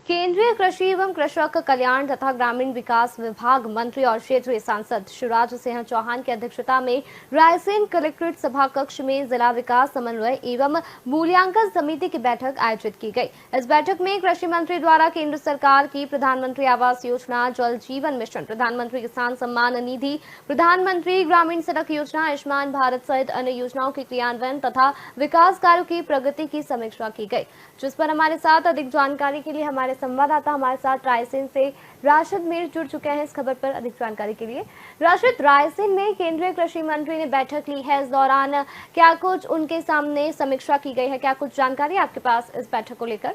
केंद्रीय कृषि एवं कृषक कल्याण तथा ग्रामीण विकास विभाग मंत्री और क्षेत्रीय सांसद शिवराज सिंह चौहान की अध्यक्षता में रायसेन कलेक्ट्रेट सभा कक्ष में जिला विकास समन्वय एवं मूल्यांकन समिति की बैठक आयोजित की गई। इस बैठक में कृषि मंत्री द्वारा केंद्र सरकार की प्रधानमंत्री आवास योजना, जल जीवन मिशन, प्रधानमंत्री किसान सम्मान निधि, प्रधानमंत्री ग्रामीण सड़क योजना, आयुष्मान भारत सहित अन्य योजनाओं के क्रियान्वयन तथा विकास कार्यों की प्रगति की समीक्षा की गई, जिस पर हमारे साथ अधिक जानकारी के लिए हमारे संवाददाता हमारे साथ रायसेन से राशिद मीर जुड़ चुके हैं। इस खबर पर अधिक जानकारी के लिए राशिद, रायसेन में केंद्रीय कृषि मंत्री ने बैठक ली है। इस दौरान क्या कुछ उनके सामने समीक्षा की गई है, क्या कुछ जानकारी आपके पास इस बैठक को लेकर?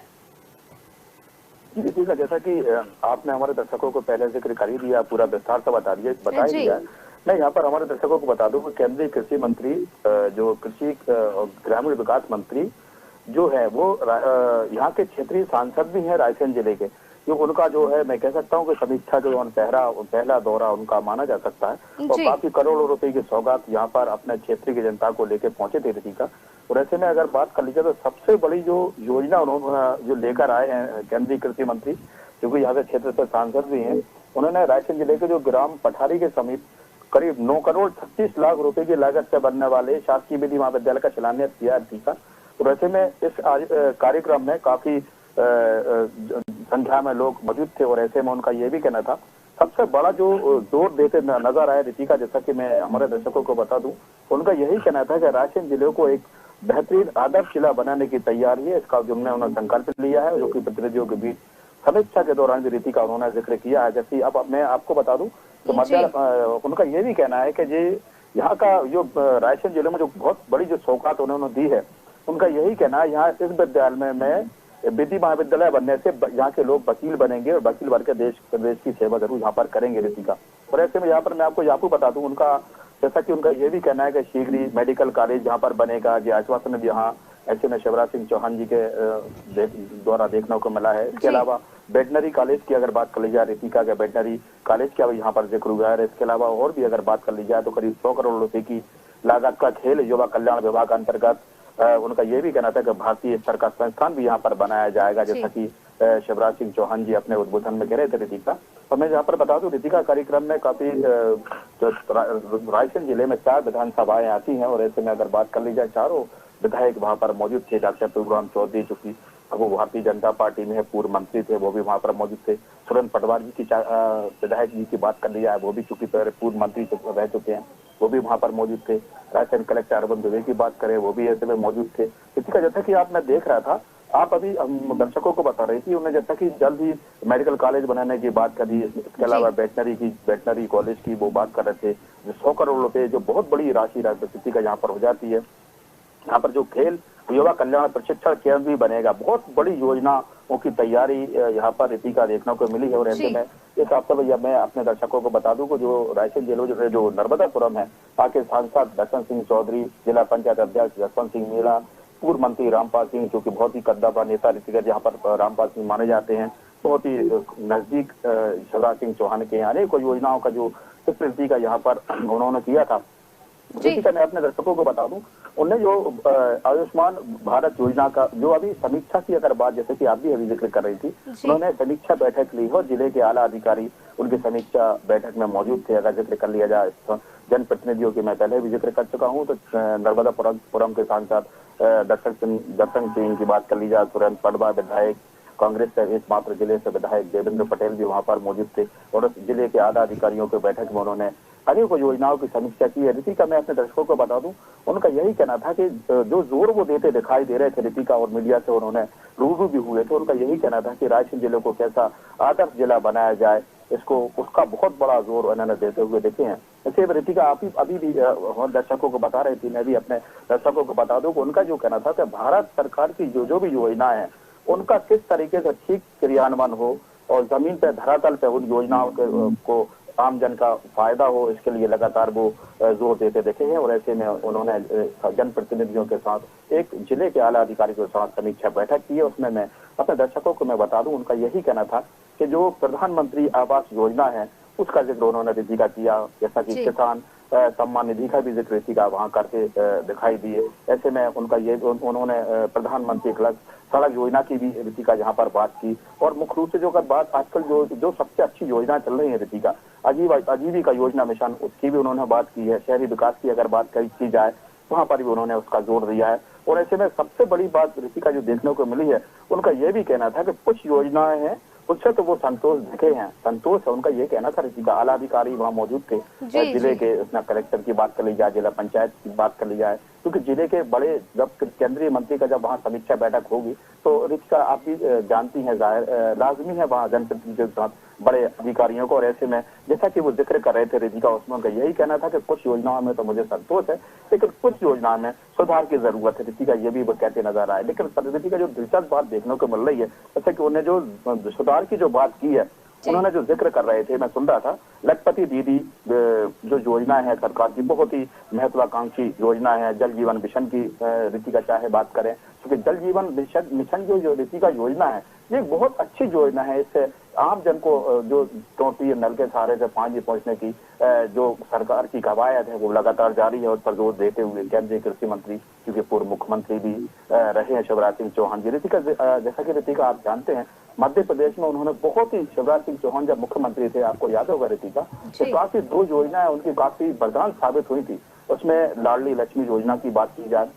जी, जैसा कि आपने हमारे दर्शकों को पहले जिक्र कर ही दिया, पूरा विस्तार से बता दिया। मैं यहाँ पर हमारे दर्शकों को बता दूं कि केंद्रीय कृषि मंत्री जो कृषि और ग्रामीण विकास मंत्री जो है वो यहाँ के क्षेत्रीय सांसद भी हैं रायसेन जिले के। जो उनका जो है, मैं कह सकता हूँ कि समीक्षा जो पहला दौरा उनका माना जा सकता है। और काफी करोड़ों रुपए की सौगात यहाँ पर अपने क्षेत्र की जनता को लेकर पहुंचे थे ऋतिका। और ऐसे में अगर बात कर लीजिए तो सबसे बड़ी जो योजना उन्होंने जो लेकर आए हैं केंद्रीय कृषि मंत्री, जो कि यहाँ के क्षेत्र से सांसद भी हैं, उन्होंने रायसेन जिले के जो ग्राम पठारी के समीप करीब 9 करोड़ 36 लाख रुपए की लागत से बनने वाले शासकीय विधि महाविद्यालय का शिलान्यास किया ऋतिका। और ऐसे में इस कार्यक्रम में काफी संख्या में लोग मौजूद थे। और ऐसे में उनका ये भी कहना था, सबसे बड़ा जो जोर देते नजर आया ऋतिका, जैसा कि मैं हमारे दर्शकों को बता दूं, उनका यही कहना था कि रायसेन जिले को एक बेहतरीन आदर्श जिला बनाने की तैयारी है। इसका उन्होंने संकल्प लिया है, जो कि प्रतिनिधियों के बीच समीक्षा के दौरान भी ऋतिका उन्होंने जिक्र किया है। जैसे अब मैं आपको बता दूं तो उनका ये भी कहना है कि जी यहाँ का जो रायसेन जिले में जो बहुत बड़ी जो सौगात उन्होंने दी है, उनका यही कहना है यहाँ इस विद्यालय में विधि महाविद्यालय बनने से यहाँ के लोग वकील बनेंगे और वकील बन के देश प्रदेश की सेवा जरूर यहाँ पर करेंगे ऋतिका। और ऐसे में यहाँ पर मैं आपको बता दूं, उनका जैसा कि उनका ये भी कहना है कि शीघ्र ही मेडिकल कॉलेज यहाँ पर बनेगा, जो आश्वासन भी यहाँ ऐसे में शिवराज सिंह चौहान जी के द्वारा देखने को मिला है। इसके अलावा वेटनरी कॉलेज की अगर बात कर ली जाए ऋतिका के, वेटनरी कॉलेज का यहाँ पर जिक्र हुआ है। इसके अलावा और भी अगर बात कर ली जाए तो करीब 100 करोड़ रुपए की लागत का खेल युवा कल्याण विभाग अंतर्गत उनका ये भी कहना था कि भारतीय स्तर का संस्थान भी यहाँ पर बनाया जाएगा, जैसा कि शिवराज सिंह चौहान जी अपने उद्बोधन में कह रहे थे ऋतिका। और मैं यहाँ पर बता दूं, ऋतिका कार्यक्रम में काफी रायसेन जिले में 4 विधानसभाएं आती हैं। और ऐसे में अगर बात कर ली जाए, चारों विधायक वहाँ पर मौजूद थे। डॉक्टर प्रभुराम चौधरी, जो की वो भारतीय जनता पार्टी में पूर्व मंत्री थे, वो भी वहाँ पर मौजूद थे। सुरेंद्र पटवार जी की विधायक जी की बात कर ली जाए, वो भी चूंकि पूर्व मंत्री रह चुके हैं, वो भी वहाँ पर मौजूद थे। रायसेन कलेक्टर अरविंद दुबे की बात करें, वो भी ऐसे में मौजूद थे। ऋतिका, जैसा कि आप मैं देख रहा था, आप अभी दर्शकों को बता रही थी, उन्हें जैसा कि जल्द ही मेडिकल कॉलेज बनाने की बात करी, इसके अलावा वेटनरी कॉलेज की वो बात कर रहे थे। 100 करोड़ रुपए जो बहुत बड़ी राशि राजनीति का यहाँ पर हो जाती है। यहाँ पर जो खेल युवा कल्याण प्रशिक्षण केंद्र भी बनेगा, बहुत बड़ी योजनाओं की तैयारी यहाँ पर ऋतिका देखने को मिली है। और ऐसे में इस आपसे भैया मैं अपने दर्शकों को बता दूं कि जो रायसेन जिले जो नर्मदापुरम है, वहाँ के सांसद दर्शन सिंह चौधरी, जिला पंचायत अध्यक्ष जसवंत सिंह मीणा, पूर्व मंत्री रामपाल सिंह, जो की बहुत ही कद्दावर नेता ऋतिका जहाँ पर रामपाल सिंह माने जाते हैं, बहुत ही नजदीक शिवराज सिंह चौहान के अनेकों योजनाओं का जो ऋतिका यहाँ पर उन्होंने किया था। ऋतिका, मैं अपने दर्शकों को बता दूं, उन्हें जो आयुष्मान भारत योजना का जो अभी समीक्षा की अगर बात, जैसे कि आप भी अभी जिक्र कर रही थी, उन्होंने समीक्षा बैठक ली और जिले के आला अधिकारी उनकी समीक्षा बैठक में मौजूद थे। अगर जिक्र कर लिया जाए जनप्रतिनिधियों की मैं पहले भी जिक्र कर चुका हूँ, तो नर्मदापुरम के सांसद दर्शन सिंह की बात कर ली जाए, सुरेंद्र पटवा विधायक, कांग्रेस से एकमात्र जिले से विधायक देवेंद्र पटेल भी वहाँ पर मौजूद थे। और जिले के आला अधिकारियों की बैठक में उन्होंने अनेकों योजनाओं की समीक्षा की है। ऋतिका, मैं अपने दर्शकों को बता दूं, उनका यही कहना था कि जो जोर वो देते दिखाई दे रहे थे ऋतिका, और मीडिया से उन्होंने रूबरू भी हुए थे, उनका यही कहना था कि रायसेन जिले को कैसा आदर्श जिला बनाया जाए, इसको उसका बहुत बड़ा जोर उन्होंने देते हुए देखे हैं। ऐसे ऋतिका, आप अभी भी दर्शकों को बता रही थी, मैं भी अपने दर्शकों को बता दूं कि उनका जो कहना था कि भारत सरकार की जो भी योजना है, उनका किस तरीके से ठीक क्रियान्वयन हो और जमीन पे धरातल पे उन योजनाओं को आम जन का फायदा हो, इसके लिए लगातार वो जोर देते देखे हैं। और ऐसे में उन्होंने जनप्रतिनिधियों के साथ एक जिले के आला अधिकारी के साथ समीक्षा बैठक की है। उसमें मैं अपने दर्शकों को मैं बता दूं, उनका यही कहना था कि जो प्रधानमंत्री आवास योजना है, उसका जिक्र उन्होंने ऋतिका किया, जैसा कि किसान सम्मान निधि का भी जिक्र रितिका वहां करके दिखाई दिए। ऐसे में उनका ये उन्होंने प्रधानमंत्री सड़क योजना की भी रितिका यहाँ पर बात की। और मुख्य रूप से जो बात आजकल जो सबसे अच्छी योजना चल रही है रितिका, आजीविका योजना मिशन, उसकी भी उन्होंने बात की है। शहरी विकास की अगर बात की जाए वहां पर भी उन्होंने उसका जोर दिया है। और ऐसे में सबसे बड़ी बात रितिका जो देखने को मिली है, उनका यह भी कहना था कि कुछ योजनाएं हैं उससे तो वो संतोष दिखे हैं, संतोष है उनका ये कहना था रितिका। आला अधिकारी वहाँ मौजूद थे, जिले के उसमें कलेक्टर की बात कर ली जाए, जिला पंचायत की बात कर ली जाए, क्योंकि जिले के बड़े जब केंद्रीय मंत्री का जब वहाँ समीक्षा बैठक होगी तो रितिका आप भी जानती हैं, लाजमी है वहाँ जनप्रतिनिधियों के साथ बड़े अधिकारियों को। और ऐसे में जैसा कि वो जिक्र कर रहे थे रितिका, उसमें उनका यही कहना था कि कुछ योजनाओं में तो मुझे संतोष है लेकिन कुछ योजनाओं में सुधार की जरूरत है। रितिका ये भी वो कहते नजर आए। लेकिन रितिका जो दिलचस्प बात देखने को मिल रही है, जैसे कि उन्हें जो सुधार की जो बात की है, उन्होंने जो जिक्र कर रहे थे, मैं सुन रहा था, लखपति दीदी जो योजना है सरकार की, बहुत ही महत्वाकांक्षी योजना है। जल जीवन मिशन की रितिका चाहे बात करें, क्योंकि जल जीवन मिशन जो रितिका योजना है, ये बहुत अच्छी योजना है। इससे आम जन को जो टोटी नल के सहारे से पानी पहुंचने की जो सरकार की कवायद है वो लगातार जारी है। उस पर जोर देते हुए केंद्रीय कृषि मंत्री, क्योंकि पूर्व मुख्यमंत्री भी रहे हैं शिवराज सिंह चौहान जी। रितिका जैसा कि रितिका आप जानते हैं, मध्य प्रदेश में उन्होंने बहुत ही, शिवराज सिंह चौहान जब मुख्यमंत्री थे, आपको याद होगा रितिका, तो काफी दो योजनाएं उनकी काफी वरदान साबित हुई थी। उसमें लाडली लक्ष्मी योजना की बात की जाए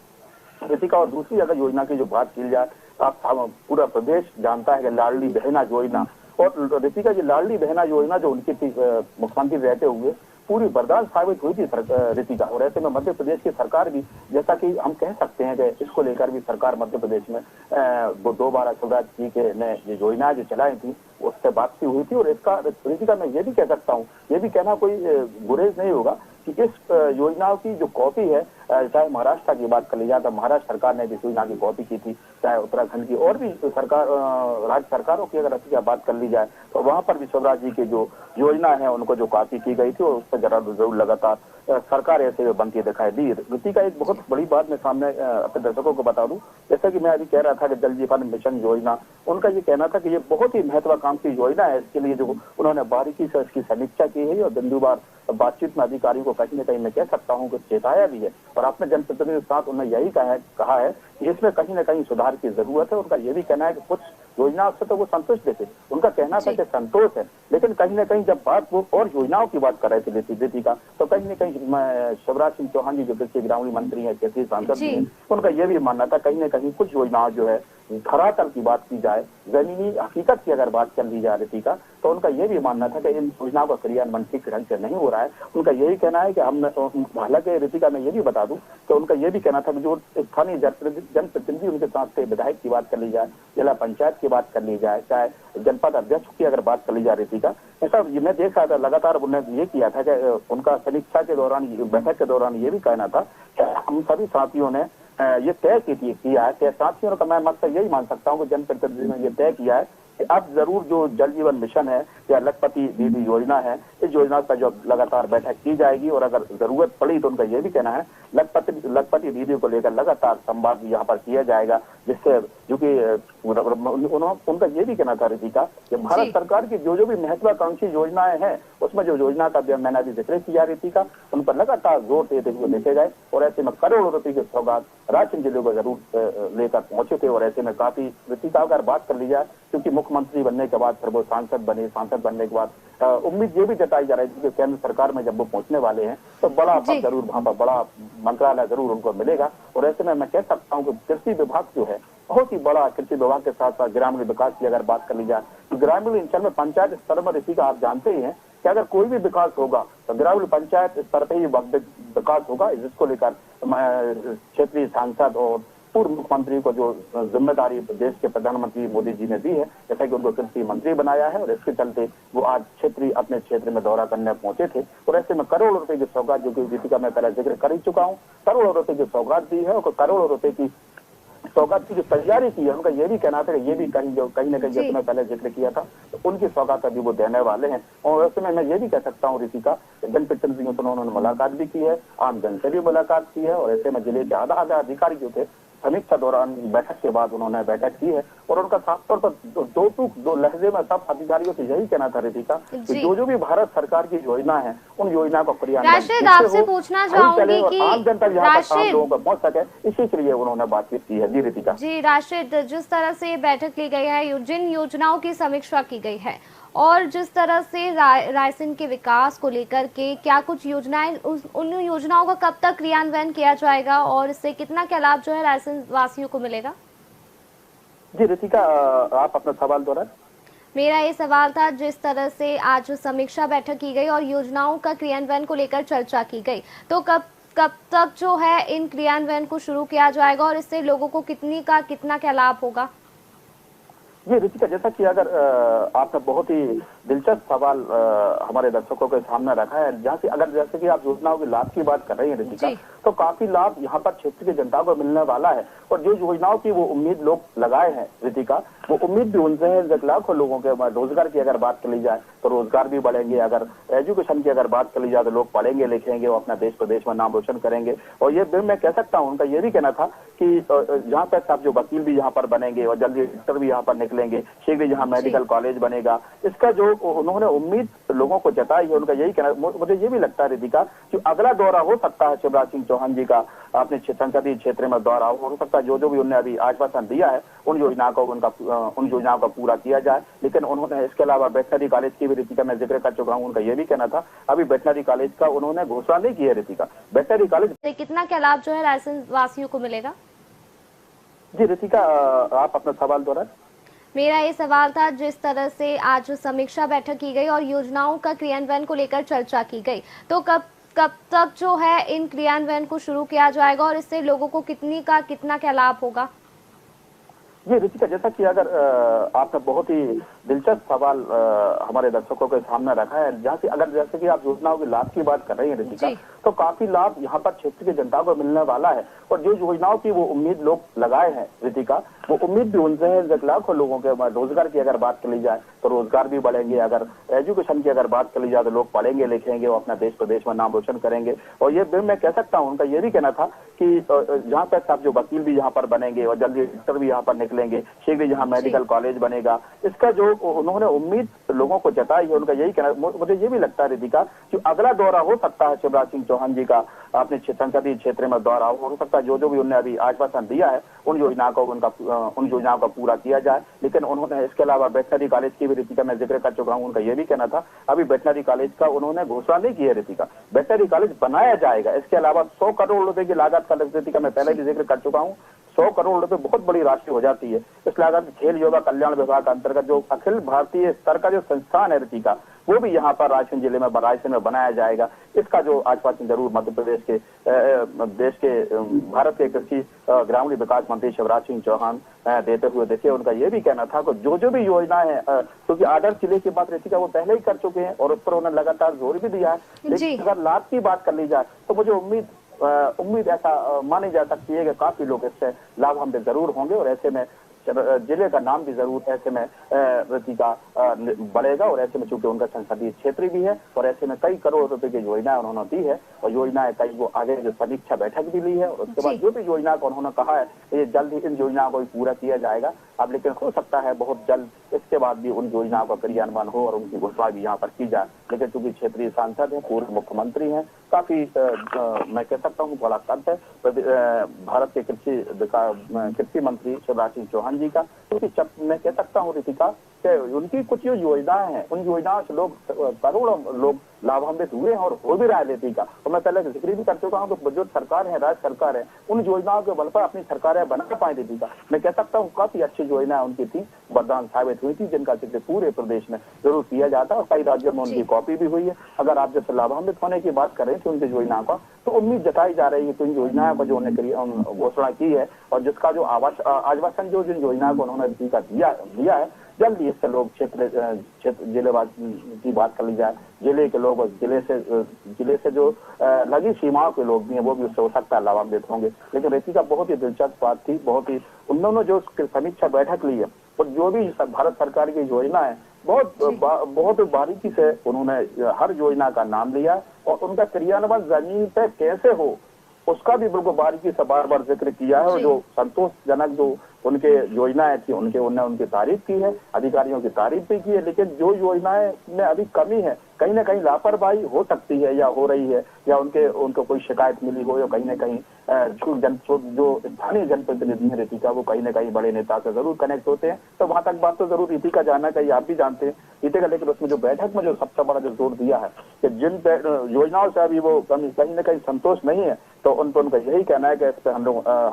रितिका, और दूसरी अगर योजना की जो बात की जाए, आप पूरा प्रदेश जानता है कि लाडली बहना योजना। और रितिका जी लाडली बहना योजना जो उनकी थी मुख्यमंत्री रहते हुए, पूरी वरदान साबित हुई थी रितिका। और ऐसे में मध्य प्रदेश की सरकार भी, जैसा कि हम कह सकते हैं कि इसको लेकर भी सरकार मध्य प्रदेश में वो 2 बार शिवराज जी के ने ये योजनाएं जो चलाई थी उससे बातचीत हुई थी। और इसका रितिका मैं ये भी कह सकता हूँ, ये भी कहना कोई गुरेज नहीं होगा कि इस योजनाओं की जो कॉपी है, चाहे महाराष्ट्र की बात कर ली जाए तो महाराष्ट्र सरकार ने भी इस योजना की कॉपी की थी, चाहे उत्तराखंड की और भी सरकार, राज्य सरकारों की अगर अच्छी बात कर ली जाए तो वहां पर भी शिवराज जी की जो योजना है उनको जो कॉपी की गई थी, और उस पर जरूर लगातार सरकार ऐसे बनती दिखाई दी। रितिका एक बहुत बड़ी बात मैं सामने अपने दर्शकों को बता दूं, जैसा कि मैं अभी कह रहा था कि जल जीवन मिशन योजना, उनका ये कहना था कि ये बहुत ही महत्वाकांक्षी योजना है। इसके लिए जो उन्होंने बारीकी से इसकी समीक्षा की है और बिंदुवार बातचीत में अधिकारियों को कहीं न कहीं मैं कह सकता हूं कि चेताया भी है। और अपने जनप्रतिनिधियों के साथ उन्होंने यही कहा है कि इसमें कहीं न कहीं सुधार की जरूरत है। उनका ये भी कहना है कि कुछ योजनाओं से तो वो संतुष्ट थे, उनका कहना था कि संतोष है, लेकिन कहीं न कहीं जब बात वो और योजनाओं की बात कर रहे थे रितिका, तो कहीं न कहीं शिवराज सिंह चौहान जी जो कृषि ग्रामीण मंत्री है, कृषि सांसद हैं, उनका ये भी मानना था कहीं न कहीं कुछ योजनाओं जो है धरातल की बात की जाए, जमीनी हकीकत की अगर बात कर ली जाए रितिका, तो उनका ये भी मानना था कि इन योजनाओं का क्रियान्वयन ठीक ढंग से नहीं हो रहा है। उनका यही कहना है कि हम, हालांकि रितिका मैं ये भी बता दूं कि उनका ये भी कहना था कि जो स्थानीय जनप्रतिनिधि उनके साथ थे, विधायक की बात कर ली जाए, जिला पंचायत की बात कर ली जाए, चाहे जनपद अध्यक्ष की अगर बात कर ली जाए रितिका, ऐसा मैं देख रहा था लगातार उन्होंने ये किया था कि उनका समीक्षा के दौरान, बैठक के दौरान ये भी कहना था कि हम सभी साथियों ने ये तय किया है कि साथियों का मैं मकसद यही मान सकता हूँ कि जनप्रतिनिधियों ने ये तय किया है कि अब जरूर जो जल जीवन मिशन है या लखपति दीदी योजना है, इस योजना का जो लगातार बैठक की जाएगी और अगर जरूरत पड़ी तो उनका ये भी कहना है लखपति दीदी को लेकर लगातार संवाद यहाँ पर किया जाएगा, जिससे जो कि उनका ये भी कहना था रितिका कि भारत सरकार की जो भी महत्वाकांक्षी योजनाएं हैं उसमें जो योजना का मैंने अभी जिक्र किया रितिका, उन पर लगातार जोर देते हुए देखे गए। और ऐसे में करोड़ों रुपए की सौगात राशन जिले को जरूर लेकर पहुंचे थे। और ऐसे में काफी रितिका अगर बात कर ली जाए, क्योंकि मुख्यमंत्री बनने के बाद फिर वो सांसद बनने के बाद उम्मीद ये भी जताई जा रही थी कि केंद्र सरकार में जब वो पहुंचने वाले हैं तो बड़ा पद जरूर वहां पर, बड़ा मंत्रालय जरूर उनको मिलेगा। और ऐसे में मैं कह सकता हूँ कि कृषि विभाग जो है बहुत ही बड़ा, कृषि विभाग के साथ साथ ग्रामीण विकास की अगर बात कर ली जाए तो ग्रामीण अंचल में पंचायत स्तर पर रितिका आप जानते ही हैं कि अगर कोई भी विकास होगा तो ग्रामीण पंचायत स्तर पर ही विकास होगा, जिसको लेकर क्षेत्रीय सांसद और पूर्व मुख्यमंत्री को जो जिम्मेदारी देश के प्रधानमंत्री मोदी जी ने दी है, जैसा कि उनको कृषि मंत्री बनाया है, और इसके चलते वो आज अपने क्षेत्र में दौरा करने पहुंचे थे। और ऐसे में करोड़ों रुपए की सौगात, जो कि रितिका मैं पहले जिक्र कर ही चुका हूँ, करोड़ों रुपए की सौगात दी है और करोड़ों रुपए की सौगात की जो तैयारी की है, उनका ये भी कहना था कि ये भी कहीं न कहीं जैसे मैं पहले जिक्र किया था, तो उनकी सौगात अभी वो देने वाले हैं। और ऐसे में मैं ये भी कह सकता हूँ रितिका, जनप्रतिनिधियों से उन्होंने मुलाकात भी की है, आम जन से भी मुलाकात की है। और ऐसे में जिले के आधा अधिकारी जो थे समीक्षा दौरान बैठक के बाद उन्होंने बैठक की है और उनका साफ तौर पर दो लहजे में सब अधिकारियों से यही कहना था रितिका कि जो भी भारत सरकार की योजना है उन योजना को राशिद, आपसे पूछना चाहूंगी कि आम जनता आम लोगों को पहुंच सके, इसी के लिए उन्होंने बातचीत की है। जी रितिका। जी राशिद, जिस तरह से बैठक ली गई है, जिन योजनाओं की समीक्षा की गई है और जिस तरह से रायसेन के विकास को लेकर के क्या कुछ योजनाएं, उन योजनाओं का कब तक क्रियान्वयन किया जाएगा और इससे कितना क्या लाभ जो है रायसेन वासियों को मिलेगा? जी रितिका, आप अपना सवाल दोहराएं। मेरा ये सवाल था, जिस तरह से आज समीक्षा बैठक की गई और योजनाओं का क्रियान्वयन को लेकर चर्चा की गई, तो कब तक जो है इन क्रियान्वयन को शुरू किया जाएगा और इससे लोगों को कितना क्या लाभ होगा? ये रितिका, जैसा कि अगर आपने बहुत ही दिलचस्प सवाल हमारे दर्शकों के सामने रखा है, जहाँ से अगर जैसे कि आप योजनाओं के लाभ की बात कर रही हैं रितिका, तो काफी लाभ यहाँ पर क्षेत्र की जनता को मिलने वाला है और जो योजनाओं की वो उम्मीद लोग लगाए हैं रितिका, वो उम्मीद भी उनसे है। जब लाखों लोगों के रोजगार की अगर बात कर ली जाए तो रोजगार भी बढ़ेंगे, अगर एजुकेशन की अगर बात कर ली जाए तो लोग पढ़ेंगे लिखेंगे और अपना देश प्रदेश में नाम रोशन करेंगे। और ये मैं कह सकता हूँ, उनका ये भी कहना था कि जहाँ पे सब जो वकील भी यहाँ पर बनेंगे और जल्दी डॉक्टर भी यहाँ पर निकलेंगे, शीघ्र यहाँ मेडिकल कॉलेज बनेगा, इसका जो उन्होंने उम्मीद लोगों को जताई है, उनका यही कहना। मुझे ये भी लगता है रितिका कि अगला दौरा हो सकता है शिवराज सिंह चौहान जी का अपने संसदीय क्षेत्र में दौरा हो सकता है। जो भी उन्होंने अभी आश्वासन दिया है उन योजनाओं का पूरा किया जाए। लेकिन उन्होंने इसके अलावा वेटनरी कॉलेज की भी रितिका मैं जिक्र कर चुका हूँ, उनका ये भी कहना था अभी वेटनरी कॉलेज का उन्होंने घोषणा नहीं की है रितिका। वेटनरी कॉलेज से कितना क्या लाभ जो है रायसेन वासियों को मिलेगा? जी रितिका, आप अपना सवाल दोहराएं। मेरा ये सवाल था, जिस तरह से आज समीक्षा बैठक की गई और योजनाओं का क्रियान्वयन को लेकर चर्चा की गई, तो कब तक जो है इन क्रियान्वयन को शुरू किया जाएगा और इससे लोगों को कितना क्या लाभ होगा? ये रितिका, जैसा कि अगर आपने बहुत ही दिलचस्प सवाल हमारे दर्शकों के सामने रखा है, जहाँ से अगर जैसे कि आप योजनाओं के लाभ की बात कर रही हैं रितिका, तो काफी लाभ यहाँ पर क्षेत्र की जनता को मिलने वाला है और जो योजनाओं की वो उम्मीद लोग लगाए हैं रितिका, वो उम्मीद भी उनसे है। जब लाखों लोगों के रोजगार की अगर बात कर ली जाए तो रोजगार भी बढ़ेंगे, अगर एजुकेशन की अगर बात कर ली जाए तो लोग पढ़ेंगे लिखेंगे और अपना देश प्रदेश में नाम रोशन करेंगे। और ये मैं कह सकता हूँ, उनका ये भी कहना था कि जहाँ पे सब जो वकील भी यहाँ पर बनेंगे और जल्दी डॉक्टर भी यहाँ पर निकलेंगे, शीघ्र यहाँ मेडिकल कॉलेज बनेगा, इसका जो उन्होंने उम्मीद लोगों को जताई है, उनका यही कहना। मुझे ये भी लगता है रितिका कि अगला दौरा हो सकता है शिवराज सिंह चौहान जी का अपने संसदीय क्षेत्र में दौरा हो सकता है। जो भी उन्होंने अभी आश्वासन दिया है उन योजनाओं का पूरा किया जाए। लेकिन उन्होंने इसके अलावा वेटनरी कॉलेज की भी रितिका मैं जिक्र कर चुका हूँ, उनका ये भी कहना था अभी वेटनरी कॉलेज का उन्होंने घोषणा नहीं की है रितिका। वेटनरी कॉलेज बनाया जाएगा। इसके अलावा 100 करोड़ रुपए की लागत का रितिका मैं पहले भी जिक्र कर चुका हूँ। 100 करोड़ रुपए बहुत बड़ी राशि हो जाती है। इस लागत खेल युवा कल्याण विभाग के अंतर्गत जो अखिल भारतीय स्तर का जो संस्थान है रितिका, वो भी यहाँ पर रायसेन जिले में रायसेन में बनाया जाएगा। इसका जो आश्वासन जरूर मध्य प्रदेश के देश के भारत के कृषि ग्रामीण विकास मंत्री शिवराज सिंह चौहान देते हुए देखिए, उनका ये भी कहना था कि जो भी योजना है, क्योंकि आदर्श जिले की बात रितिका वो पहले ही कर चुके हैं और उस पर उन्होंने लगातार जोर भी दिया है। लेकिन अगर लाभ की बात कर ली जाए तो मुझे उम्मीद ऐसा मानी जा सकती है कि काफी लोग इससे लाभान्वित जरूर होंगे और ऐसे में जिले का नाम भी जरूर ऐसे में रितिका बढ़ेगा। और ऐसे में चूंकि उनका संसदीय क्षेत्र भी है और ऐसे में कई करोड़ रुपए की योजनाएं उन्होंने दी है और योजनाएं कई वो आगे जो समीक्षा बैठक भी ली है और उसके बाद जो भी योजना को उन्होंने कहा है ये जल्द ही इन योजनाओं को भी पूरा किया जाएगा। अब लेकिन हो सकता है बहुत जल्द इसके बाद भी उन योजनाओं का क्रियान्वयन हो और उनकी घोषणा भी यहाँ पर की जाए। लेकिन चूंकि क्षेत्रीय सांसद है, पूर्व मुख्यमंत्री हैं, काफी मैं कह सकता हूँ बड़ा कद है भारत के कृषि मंत्री शिवराज सिंह चौहान जी का, क्योंकि मैं कह सकता हूँ रितिका उनकी कुछ जो योजनाएं हैं उन योजनाओं से लोग करोड़ों लोग लाभान्वित हुए हैं और हो भी रहा है रितिका। और मैं पहले जिक्र भी कर चुका हूँ कि जो सरकार है, राज्य सरकार है, उन योजनाओं के बल पर अपनी सरकारें बना पाई रितिका। मैं कह सकता हूँ काफी अच्छी योजनाएं उनकी थी, वरदान साबित हुई थी, जिनका जिक्र पूरे प्रदेश में जरूर किया जाता है और कई राज्यों में उनकी कॉपी भी हुई है। अगर आप जैसे लाभान्वित होने की बात करें तो उनकी योजनाओं का तो उम्मीद जताई जा रही है कि इन योजनाओं पर जो उन्होंने घोषणा की है और जिसका जो आश्वासन जो जिन योजनाओं को उन्होंने दिया है, जल्दी इससे लोग क्षेत्र जिलेवासी की बात कर ली जाए, जिले के लोग और जिले से जो लगी सीमाओं के लोग भी हैं वो भी उससे हो सकता है लाभान्वित होंगे। लेकिन रितिका बहुत ही दिलचस्प बात थी, बहुत ही उन्होंने जो समीक्षा बैठक ली है और जो भी भारत सरकार की योजना है बहुत बारीकी से उन्होंने हर योजना का नाम लिया और उनका क्रियान्वयन जमीन पे कैसे हो उसका भी बिल्कुल बारीकी से बार बार जिक्र किया है। और जो संतोषजनक जो उनके योजनाएं थी उनके उन्होंने उनकी तारीफ की है, अधिकारियों की तारीफ भी की है, लेकिन जो योजनाएं में अभी कमी है, कहीं ना कहीं लापरवाही हो सकती है या हो रही है, या उनको कोई शिकायत मिली हो, या कहीं ना कहीं जो स्थानीय जनप्रतिनिधि है रितिका, वो कहीं ना कहीं बड़े नेता से जरूर कनेक्ट होते हैं। तो वहां तक बात तो जरूर रितिका जानना चाहिए, आप भी जानते हैं रितिका। लेकिन उसमें जो बैठक में जो सबसे बड़ा जो जोर दिया है कि जिन योजनाओं से अभी वो कहीं ना कहीं संतोष नहीं है, तो उन पर उनका यही कहना है कि इस पर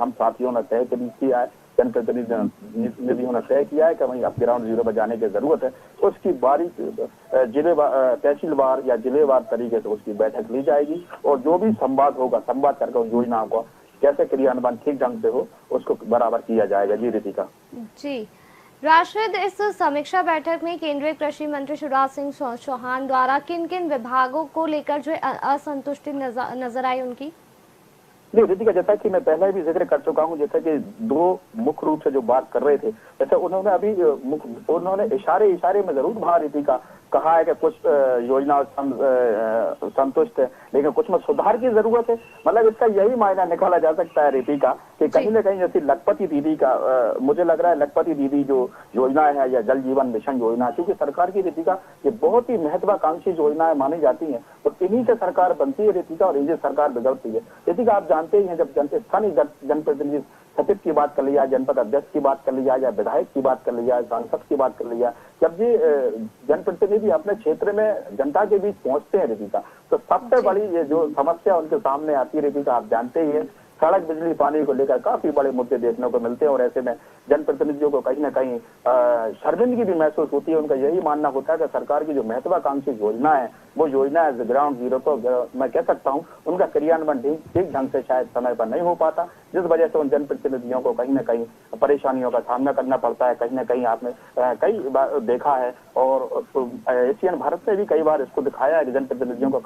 हम साथियों ने तय किया है, जनप्रतिनिधियों ने तय किया है कि वहीं अब ग्राउंड जीरो पर जाने की जरूरत है। तो उसकी बारीक तहसीलवार या जिलेवार तरीके से उसकी बैठक ली जाएगी, और जो भी संवाद होगा, संवाद करके उन योजनाओं को कैसे क्रियान्वयन ठीक ढंग से हो, उसको बराबर किया जाएगा। जी रितिका। जी राशिद, इस समीक्षा बैठक में केंद्रीय कृषि मंत्री शिवराज सिंह चौहान द्वारा किन किन विभागों को लेकर जो असंतुष्टि नजर आई उनकी? नहीं रितिका, जैसा कि मैं पहले भी जिक्र कर चुका हूं, जैसा कि दो मुख्य रूप से जो बात कर रहे थे, जैसे उन्होंने इशारे में जरूर वहां रितिका कहा है कि कुछ योजना संतुष्ट है, लेकिन कुछ में सुधार की जरूरत है। मतलब इसका यही मायना निकाला जा सकता है रितिका कि कहीं न कहीं जैसे लखपति दीदी का मुझे लग रहा है, लखपति दीदी जो योजना है या जल जीवन मिशन योजना, क्योंकि सरकार की रितिका ये बहुत ही महत्वाकांक्षी योजनाएं मानी जाती है, और इन्हीं से सरकार बनती है रितिका, और इन्हीं से सरकार बिगड़ती है। रितिका आप जानते ही हैं, जब स्थानीय जनप्रतिनिधि सचिव की बात कर लिया, जनपद अध्यक्ष की बात कर लिया, या विधायक की बात कर लिया, सांसद की बात कर लिया, जब ये जनप्रतिनिधि अपने क्षेत्र में जनता के बीच पहुंचते हैं रितिका, तो सबसे बड़ी ये जो समस्या उनके सामने आती है रितिका, आप जानते ही हैं, सड़क, बिजली, पानी को लेकर काफी बड़े मुद्दे देखने को मिलते हैं। और ऐसे में जनप्रतिनिधियों को कहीं ना कहीं शर्मिंदगी भी महसूस होती है। उनका यही मानना होता है कि सरकार की जो महत्वाकांक्षी योजना है, वो योजना है ग्राउंड जीरो, तो मैं कह सकता हूँ उनका क्रियान्वयन ठीक ढंग से शायद समय पर नहीं हो पाता, जिस वजह से उन जनप्रतिनिधियों को कहीं ना कहीं परेशानियों का सामना करना पड़ता है। कहीं ना कहीं आपने कई बार देखा है, और एशियन भारत ने भी कई बार इसको दिखाया है कि जनप्रतिनिधियों को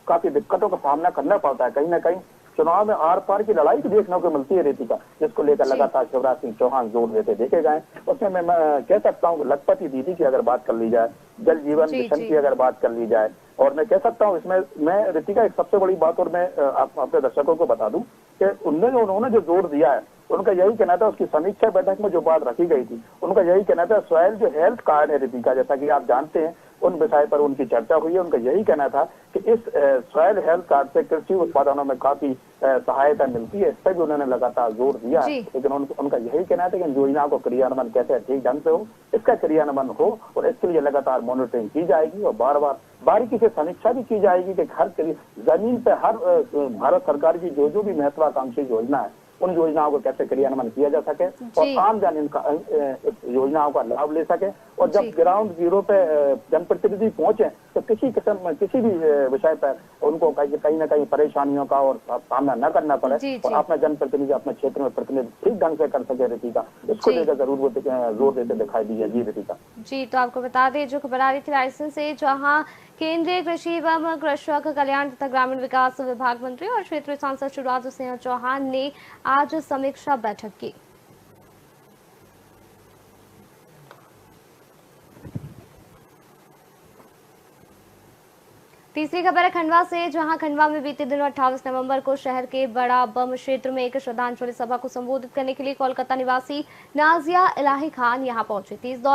काफी दिक्कतों का सामना करना पड़ता है। कहीं ना कहीं चुनाव में आर पार की लड़ाई भी देखने को मिलती है रितिका, जिसको लेकर लगातार शिवराज सिंह चौहान जोर देते देखे गए। उसमें मैं कह सकता हूँ लखपति दीदी की अगर बात कर ली जाए, जल जीवन मिशन की अगर बात कर ली जाए, और मैं कह सकता हूँ इसमें मैं रितिका एक सबसे बड़ी बात, और मैं अपने दर्शकों को बता दूं कि उन्होंने जो जोर दिया है, उनका यही कहना था, उसकी समीक्षा बैठक में जो बात रखी गई थी, उनका यही कहना था सॉइल जो हेल्थ कार्ड है रितिका, जैसा कि आप जानते हैं उन विषय पर उनकी चर्चा हुई है। उनका यही कहना था कि इस सॉइल हेल्थ कार्ड से कृषि उत्पादनों में काफी सहायता मिलती है, इस पर भी उन्होंने लगातार जोर दिया है। लेकिन उनका यही कहना था कि योजना को क्रियान्वयन कैसे ठीक ढंग से हो, इसका क्रियान्वयन हो, और इसके लिए लगातार मॉनिटरिंग की जाएगी, और बार बार बारीकी से समीक्षा भी की जाएगी कि हर जमीन पे हर भारत सरकार की जो भी महत्वाकांक्षी योजना है, उन योजनाओं को कैसे क्रियान्वयन किया जा सके, और आम जन इनका योजनाओं का लाभ ले सके। और जब ग्राउंड जीरो पे जनप्रतिनिधि पहुंचे, तो किसी भी विषय पर उनको कहीं ना कहीं परेशानियों का और सामना न करना पड़े, और अपना जनप्रतिनिधि अपने क्षेत्र में प्रतिनिधि ठीक ढंग से कर सके रितिका, इसको लेकर जरूर वो जोर देते दिखाई दी है। जी रितिका। जी, तो आपको बता दें जो खबर आ रही थी रायसेन से, जहाँ केंद्रीय कृषि एवं कृषक कल्याण तथा ग्रामीण विकास विभाग मंत्री और क्षेत्रीय सांसद शिवराज सिंह चौहान ने आज समीक्षा बैठक की। तीसरी खबर है खंडवा से, जहां खंडवा में बीते दिनों 28 नवंबर को शहर के बड़ा बम क्षेत्र में एक श्रद्धांजलि सभा को संबोधित करने के लिए कोलकाता निवासी नाजिया इलाही खान यहां पहुंची थी। इस दौरान